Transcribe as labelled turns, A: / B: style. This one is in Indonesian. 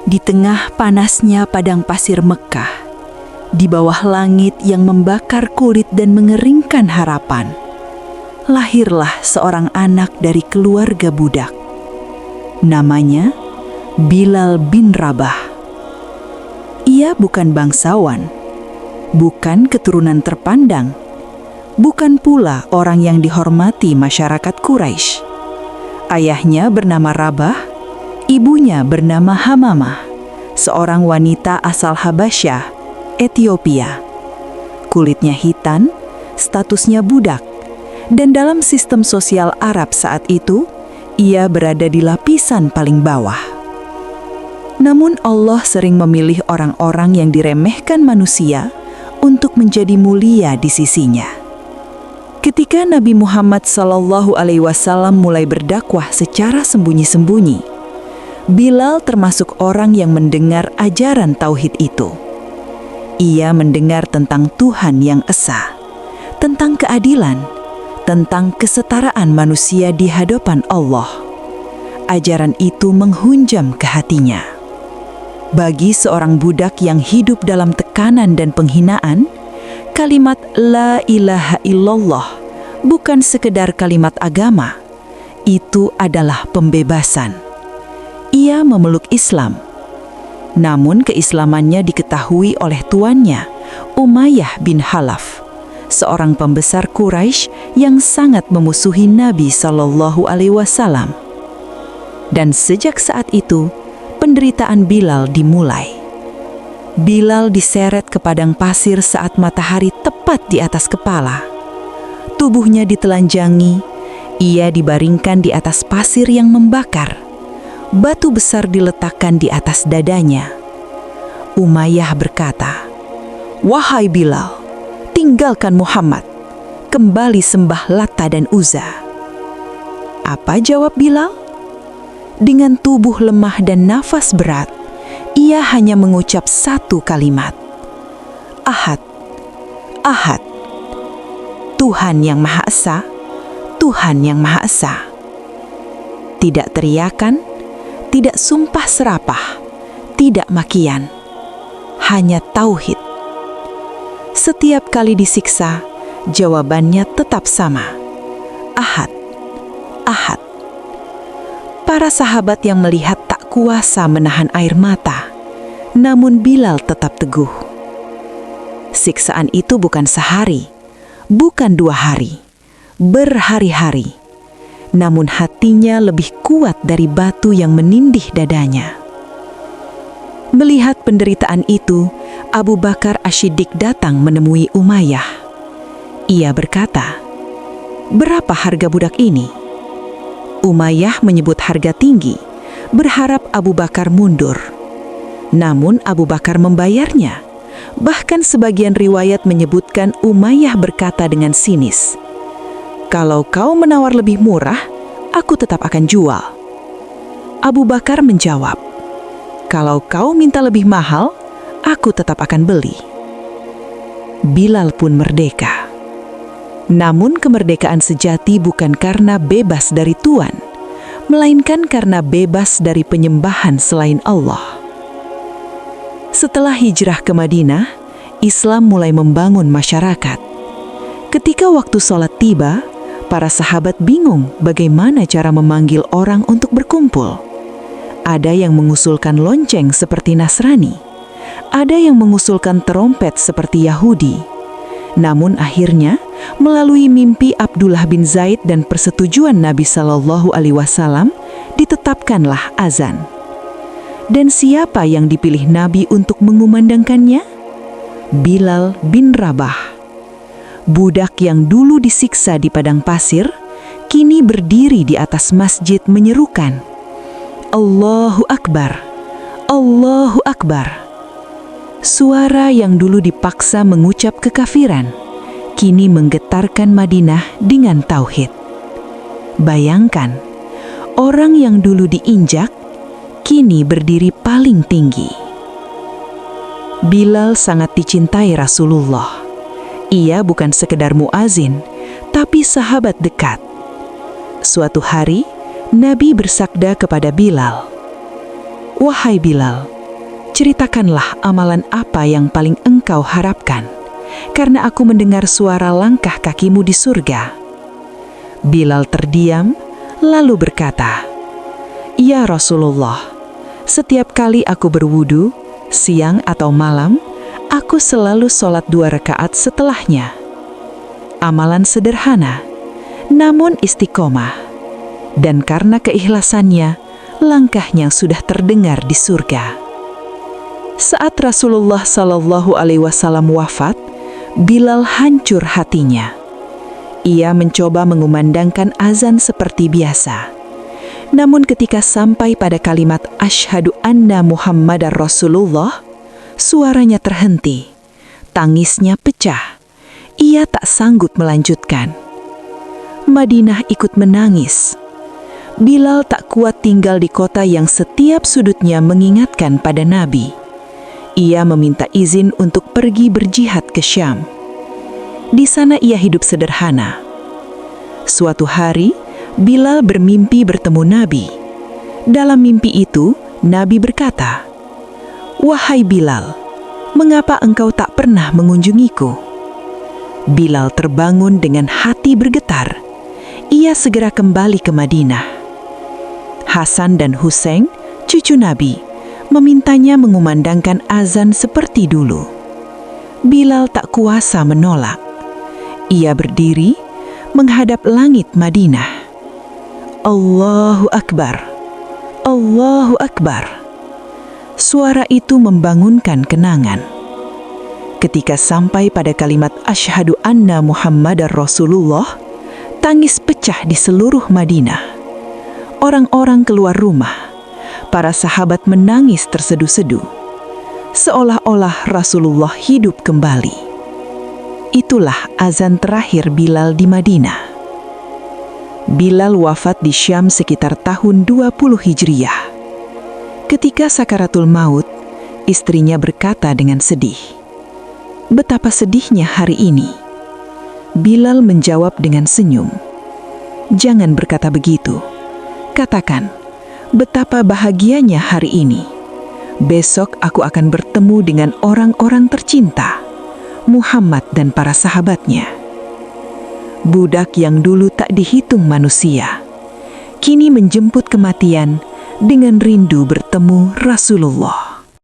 A: Di tengah panasnya padang pasir Mekah, di bawah langit yang membakar kulit dan mengeringkan harapan, lahirlah seorang anak dari keluarga budak. Namanya Bilal bin Rabah. Ia bukan bangsawan, bukan keturunan terpandang, bukan pula orang yang dihormati masyarakat Quraisy. Ayahnya bernama Rabah, ibunya bernama Hamamah, seorang wanita asal Habasyah, Ethiopia. Kulitnya hitam, statusnya budak, dan dalam sistem sosial Arab saat itu, ia berada di lapisan paling bawah. Namun Allah sering memilih orang-orang yang diremehkan manusia untuk menjadi mulia di sisinya. Ketika Nabi Muhammad SAW mulai berdakwah secara sembunyi-sembunyi, Bilal termasuk orang yang mendengar ajaran tauhid itu. Ia mendengar tentang Tuhan yang esa, tentang keadilan, tentang kesetaraan manusia di hadapan Allah. Ajaran itu menghunjam ke hatinya. Bagi seorang budak yang hidup dalam tekanan dan penghinaan, kalimat La ilaha illallah bukan sekedar kalimat agama, itu adalah pembebasan. Ia memeluk Islam, namun keislamannya diketahui oleh tuannya, Umayyah bin Khalaf, seorang pembesar Quraisy yang sangat memusuhi Nabi SAW. Dan sejak saat itu, penderitaan Bilal dimulai. Bilal diseret ke padang pasir saat matahari tepat di atas kepala. Tubuhnya ditelanjangi, ia dibaringkan di atas pasir yang membakar. Batu besar diletakkan di atas dadanya. Umayyah berkata, "Wahai Bilal, tinggalkan Muhammad, kembali sembah Lata dan Uzza." Apa jawab Bilal? Dengan tubuh lemah dan nafas berat, ia hanya mengucap satu kalimat, Ahad, Ahad, Tuhan yang Maha Esa, Tuhan yang Maha Esa. Tidak teriakan, tidak sumpah serapah, tidak makian, hanya tauhid. Setiap kali disiksa, jawabannya tetap sama, Ahad, Ahad. Para sahabat yang melihat tak kuasa menahan air mata, namun Bilal tetap teguh. Siksaan itu bukan sehari, bukan 2 hari, berhari-hari. Namun hatinya lebih kuat dari batu yang menindih dadanya. Melihat penderitaan itu, Abu Bakar Asy-Siddiq datang menemui Umayyah. Ia berkata, "Berapa harga budak ini?" Umayyah menyebut harga tinggi, berharap Abu Bakar mundur. Namun Abu Bakar membayarnya. Bahkan sebagian riwayat menyebutkan Umayyah berkata dengan sinis, "Kalau kau menawar lebih murah, aku tetap akan jual." Abu Bakar menjawab, "Kalau kau minta lebih mahal, aku tetap akan beli." Bilal pun merdeka. Namun kemerdekaan sejati bukan karena bebas dari Tuhan, melainkan karena bebas dari penyembahan selain Allah. Setelah hijrah ke Madinah, Islam mulai membangun masyarakat. Ketika waktu sholat tiba, para sahabat bingung bagaimana cara memanggil orang untuk berkumpul. Ada yang mengusulkan lonceng seperti Nasrani, ada yang mengusulkan terompet seperti Yahudi. Namun akhirnya, melalui mimpi Abdullah bin Zaid dan persetujuan Nabi SAW, ditetapkanlah azan. Dan siapa yang dipilih Nabi untuk mengumandangkannya? Bilal bin Rabah. Budak yang dulu disiksa di padang pasir, kini berdiri di atas masjid menyerukan, Allahu Akbar, Allahu Akbar. Suara yang dulu dipaksa mengucap kekafiran, kini menggetarkan Madinah dengan tauhid. Bayangkan, orang yang dulu diinjak, kini berdiri paling tinggi. Bilal sangat dicintai Rasulullah. Ia bukan sekedar muazin, tapi sahabat dekat. Suatu hari, Nabi bersabda kepada Bilal, "Wahai Bilal, ceritakanlah amalan apa yang paling engkau harapkan, karena aku mendengar suara langkah kakimu di surga." Bilal terdiam, lalu berkata, "Ya Rasulullah, setiap kali aku berwudu, siang atau malam, aku selalu sholat 2 rakaat setelahnya." Amalan sederhana, namun istiqomah. Dan karena keikhlasannya, langkahnya sudah terdengar di surga. Saat Rasulullah Shallallahu Alaihi Wasallam wafat, Bilal hancur hatinya. Ia mencoba mengumandangkan azan seperti biasa. Namun ketika sampai pada kalimat "Asyhadu anna Muhammadar Rasulullah", suaranya terhenti, tangisnya pecah. Ia tak sanggup melanjutkan. Madinah ikut menangis. Bilal tak kuat tinggal di kota yang setiap sudutnya mengingatkan pada Nabi. Ia meminta izin untuk pergi berjihad ke Syam. Di sana ia hidup sederhana. Suatu hari, Bilal bermimpi bertemu Nabi. Dalam mimpi itu, Nabi berkata, "Wahai Bilal, mengapa engkau tak pernah mengunjungiku?" Bilal terbangun dengan hati bergetar. Ia segera kembali ke Madinah. Hasan dan Husain, cucu Nabi, memintanya mengumandangkan azan seperti dulu. Bilal tak kuasa menolak. Ia berdiri, menghadap langit Madinah. Allahu Akbar, Allahu Akbar. Suara itu membangunkan kenangan. Ketika sampai pada kalimat "Asyhadu anna Muhammadar Rasulullah", tangis pecah di seluruh Madinah. Orang-orang keluar rumah. Para sahabat menangis terseduh-seduh. Seolah-olah Rasulullah hidup kembali. Itulah azan terakhir Bilal di Madinah. Bilal wafat di Syam sekitar tahun 20 Hijriah. Ketika sakaratul maut, istrinya berkata dengan sedih, "Betapa sedihnya hari ini." Bilal menjawab dengan senyum, "Jangan berkata begitu. Katakan, betapa bahagianya hari ini. Besok aku akan bertemu dengan orang-orang tercinta, Muhammad dan para sahabatnya." Budak yang dulu tak dihitung manusia, kini menjemput kematian dengan rindu bertemu Rasulullah.